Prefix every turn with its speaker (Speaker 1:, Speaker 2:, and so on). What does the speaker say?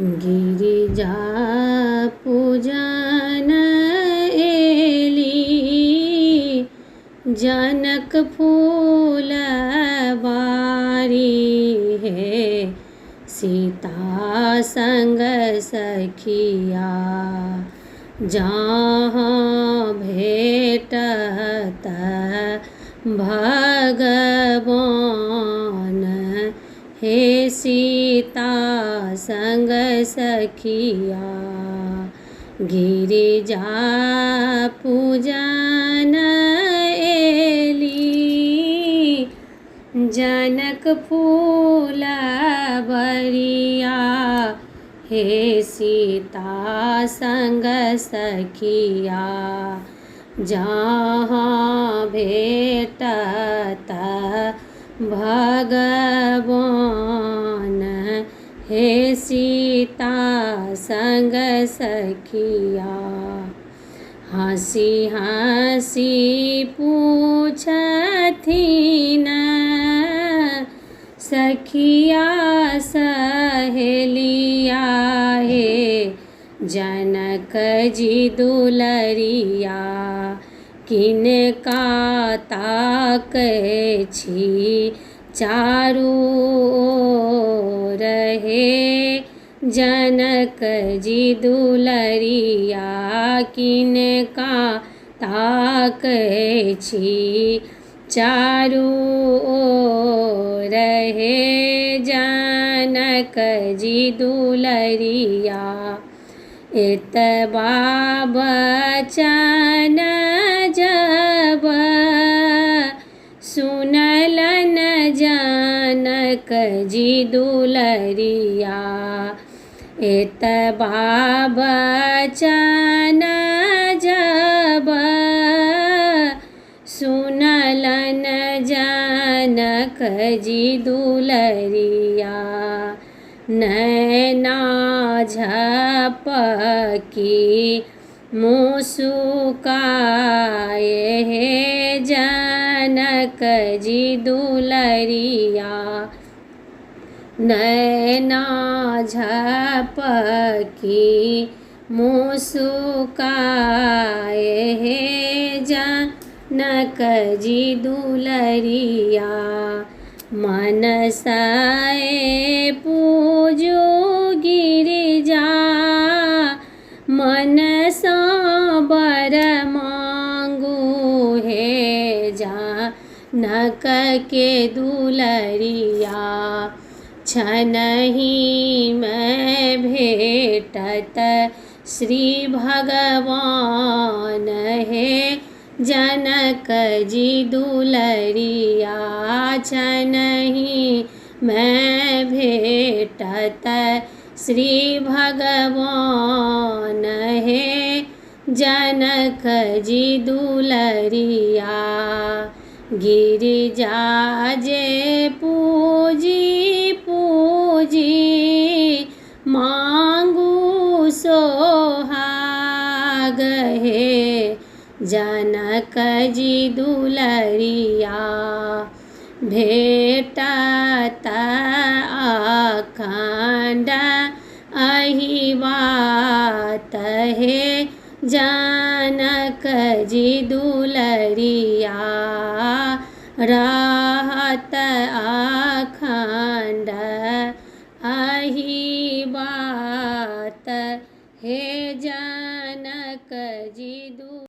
Speaker 1: गिरिजा पूजन एली जनक फूल बारी है। सीता संग सखिया जहाँ भेटत भगवान। हे सीता संग सखिया गिरिजा पूजन एली जनक फूल बरिया। हे सीता संग सखिया जहाँ भेटत भगवान। हे सीता संग सखिया हँसी हँसी पूछथिन सखिया सहेलिया। हे जनक जी दुलरिया किनका ताकै छी चारू ओर। हे जनक जी दुलरिया किनका ताकै छी चारू ओर। हे जनक जी दुलरिया एतबा बचन जब सुनलन जनक जी दुलरिया। एतबा बचन जब सुनलन जनक जी दुलरिया। नैना झपकी मुस्काए। हे जनक जी दुलरिया नैना झपकी मुस्काए। हे जनक जी दुलरिया मनसाए पूजो गिरिजा मनसा बर मांगू। हे जनक के दुलरिया छनहि में भेटत श्री भगवान। हे जनक जी दुलरिया छनहि में भेटत श्री भगवान। हे जनक जी दुलरिया गिरिजा जे पूजी पूजी मांगू सोहाग। हे जनक जी दुलरिया भेटत अखंड अहिबात। हे जनक जी दुलरिया रहत अखंड अहिबात। हे जनक जी